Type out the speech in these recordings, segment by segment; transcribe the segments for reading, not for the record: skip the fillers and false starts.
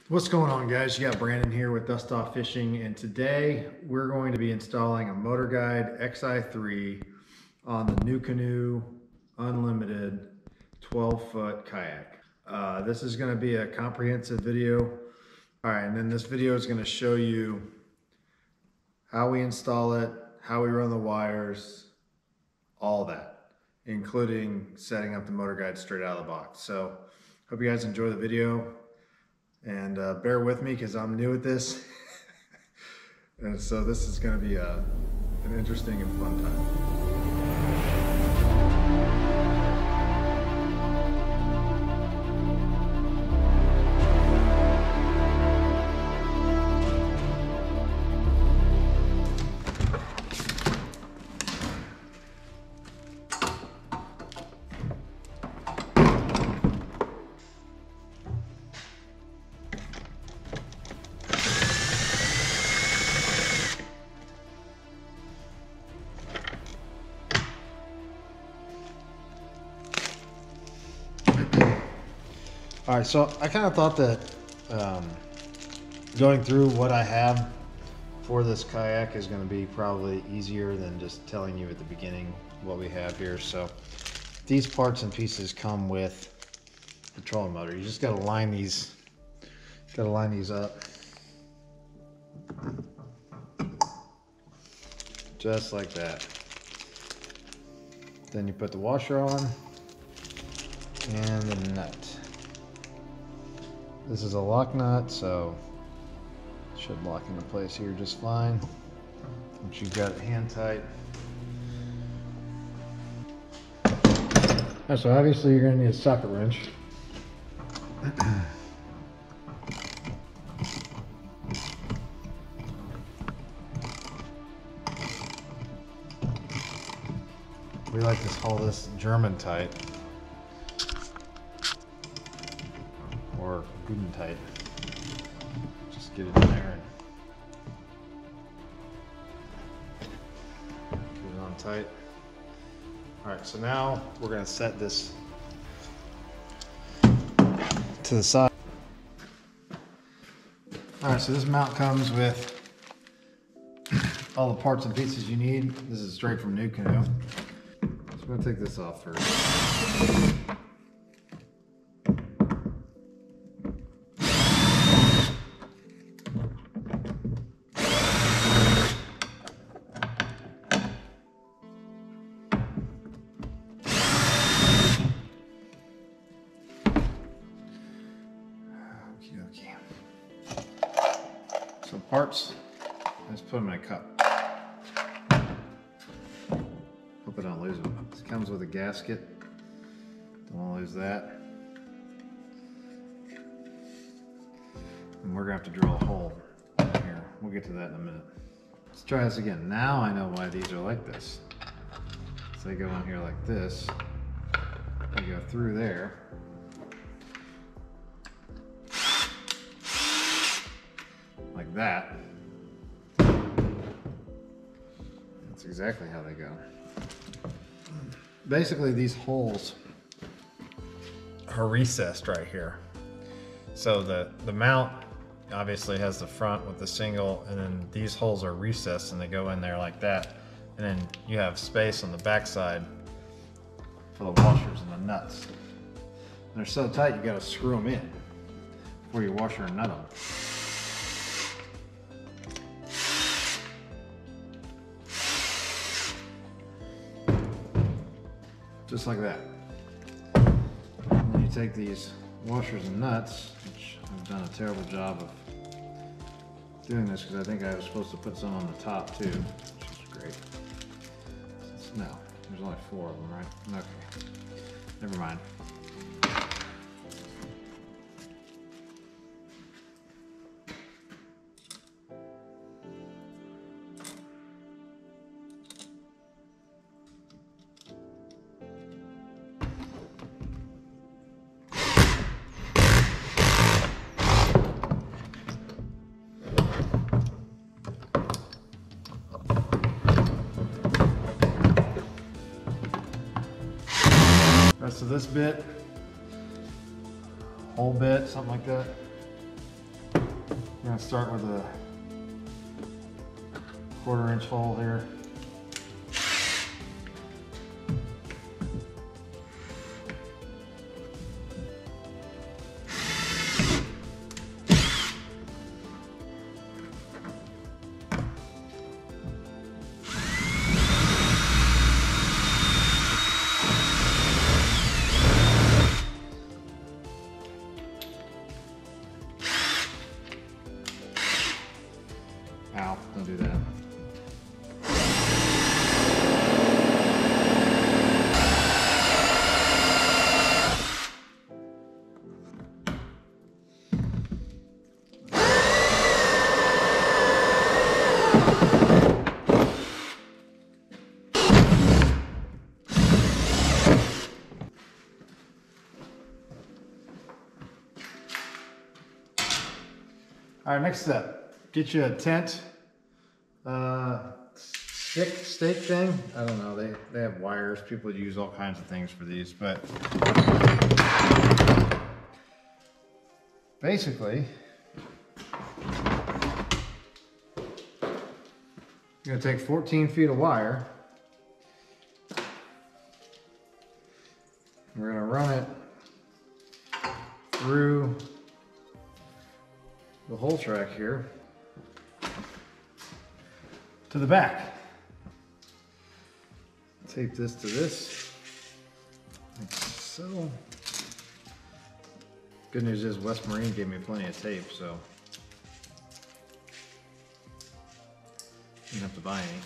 What's going on, guys? You got Brandon here with Dust Off Fishing, and today we're going to be installing a Motorguide XI3 on the NuCanoe Unlimited 12-foot kayak. This is going to be a comprehensive video. All right, and then this video is going to show you how we install it, how we run the wires, all that, including setting up the Motorguide straight out of the box. So hope you guys enjoy the video. And bear with me because I'm new at this. And so this is going to be an interesting and fun time. All right, so I kind of thought that going through what I have for this kayak is going to be probably easier than just telling you at the beginning what we have here. So these parts and pieces come with the trolling motor. You just got to line these, up just like that. Then you put the washer on and the nut. This is a lock nut, so it should lock into place here just fine. Once you've got it hand tight. Right, so obviously you're going to need a socket wrench. We like to call this German tight. Or good and tight. Just get it in there and get it on tight. Alright, so now we're going to set this to the side. Alright, so this mount comes with all the parts and pieces you need. This is straight from NuCanoe. So I'm going to take this off first. So parts, let's put them in a cup. Hope I don't lose them. This comes with a gasket. Don't want to lose that. And we're going to have to drill a hole here. We'll get to that in a minute. Let's try this again. Now I know why these are like this. So they go in here like this. They go through there. Like that. That's exactly how they go. Basically, these holes are recessed right here. So the mount obviously has the front with the single, and then these holes are recessed and they go in there like that. And then you have space on the back side for the washers and the nuts. And they're so tight you gotta screw them in before you washer and nut them. Just like that. And then you take these washers and nuts, which I've done a terrible job of doing this because I think I was supposed to put some on the top too, which is great. No, there's only 4 of them, right? Okay, never mind. Rest of this bit, whole bit, something like that. I'm gonna start with a 1/4 inch hole here. Ow, don't do that. All right, next step, get you a tent stake thing. I don't know, they have wires. People use all kinds of things for these, but basically, you're gonna take 14 feet of wire. We're gonna run it through the hole track here to the back. Tape this to this, like so. Good news is West Marine gave me plenty of tape, so didn't have to buy any.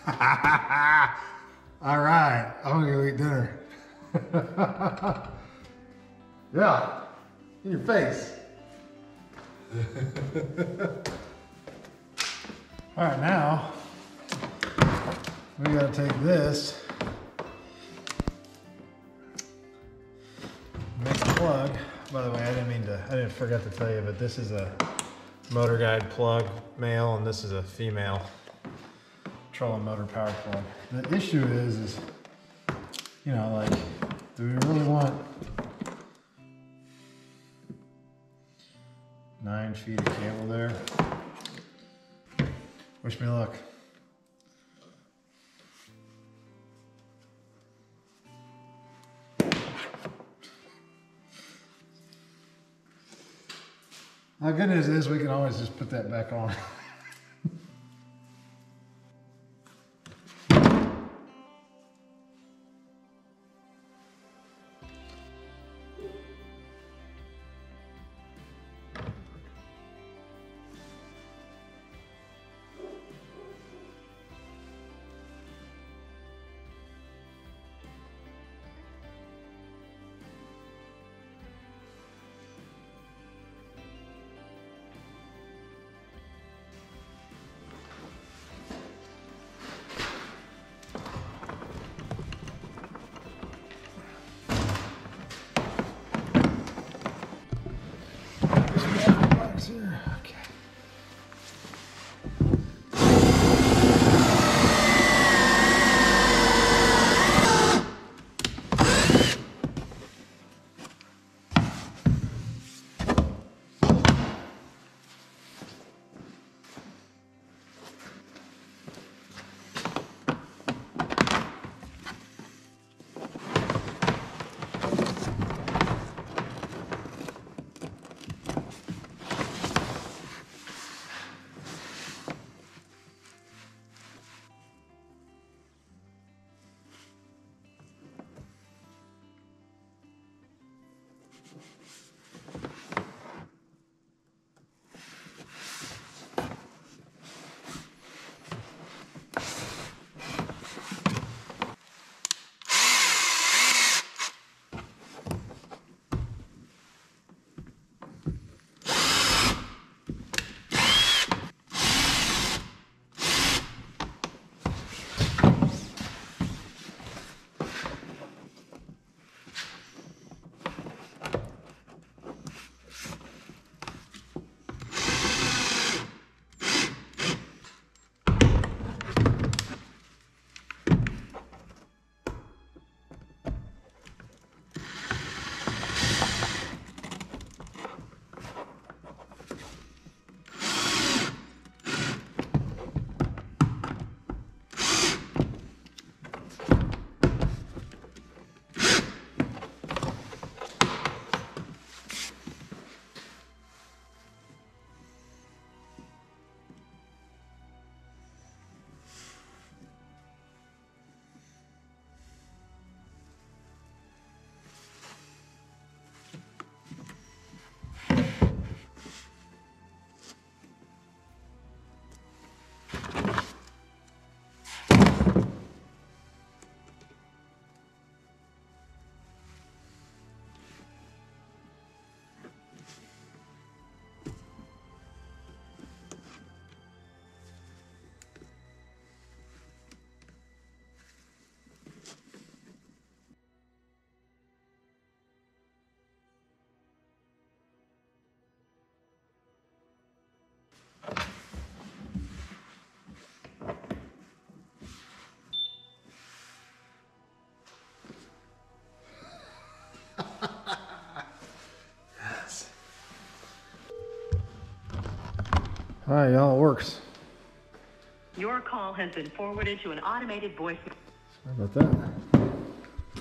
All right, I'm gonna go eat dinner. Yeah, in your face. All right, now we gotta take this, make a plug. By the way, I didn't forget to tell you, but this is a Motorguide plug, male, and this is a female trolling motor power plug. The issue is, you know, like, do we really want 9 feet of cable there? Wish me luck. The good news is we can always just put that back on. Here. Okay. All right, y'all, it works. Your call has been forwarded to an automated voice. Sorry about that.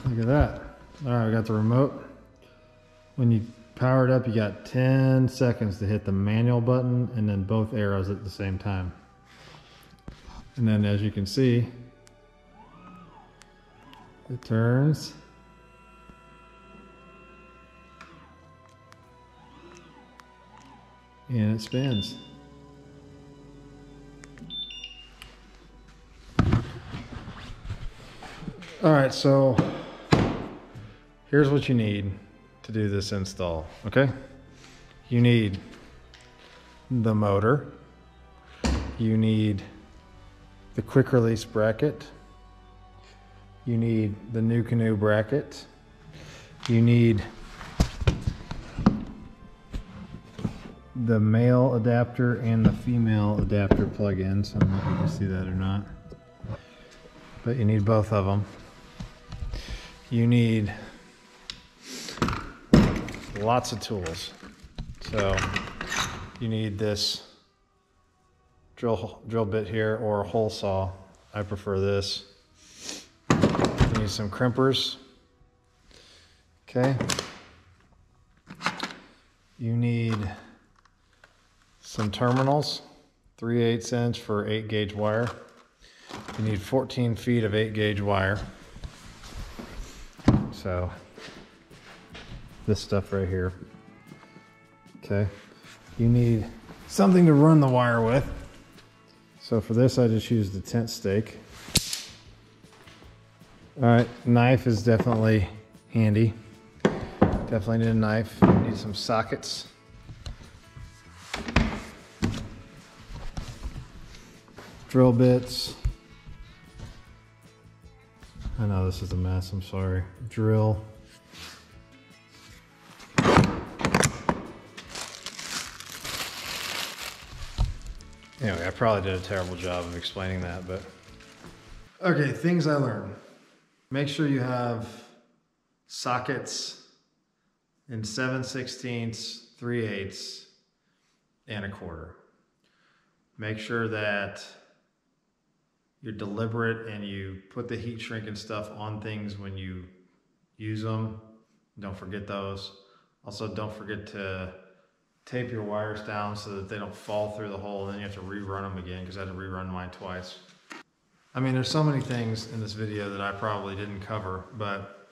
Look at that. All right, we got the remote. When you power it up, you got 10 seconds to hit the manual button and then both arrows at the same time. And then as you can see, it turns. And it spins. All right, so here's what you need to do this install, okay? You need the motor, you need the quick release bracket, you need the NuCanoe bracket, you need the male adapter and the female adapter plug-ins. I don't know if you can see that or not, but you need both of them. You need lots of tools. So you need this drill bit here or a hole saw. I prefer this. You need some crimpers. Okay. You need some terminals, 3/8 inch for 8 gauge wire. You need 14 feet of 8 gauge wire. So this stuff right here. Okay. You need something to run the wire with. So for this, I just used the tent stake. All right, knife is definitely handy. Definitely need a knife. Need some sockets. Drill bits. I know this is a mess, I'm sorry. Drill. Anyway, I probably did a terrible job of explaining that, but. Okay, things I learned. Make sure you have sockets in 7/16, 3/8, and 1/4. Make sure that you're deliberate and you put the heat shrink and stuff on things when you use them. Don't forget those. Also, don't forget to tape your wires down so that they don't fall through the hole, and then you have to rerun them again, because I had to rerun mine twice. I mean, there's so many things in this video that I probably didn't cover, but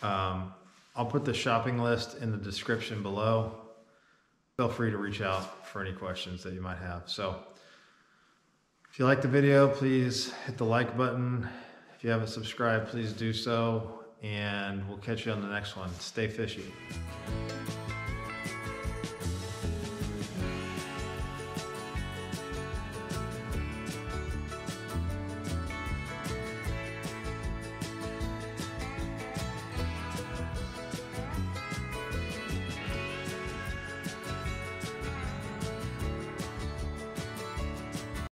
I'll put the shopping list in the description below. Feel free to reach out for any questions that you might have. So if you like the video, please hit the like button. If you haven't subscribed, please do so, and we'll catch you on the next one. Stay fishy.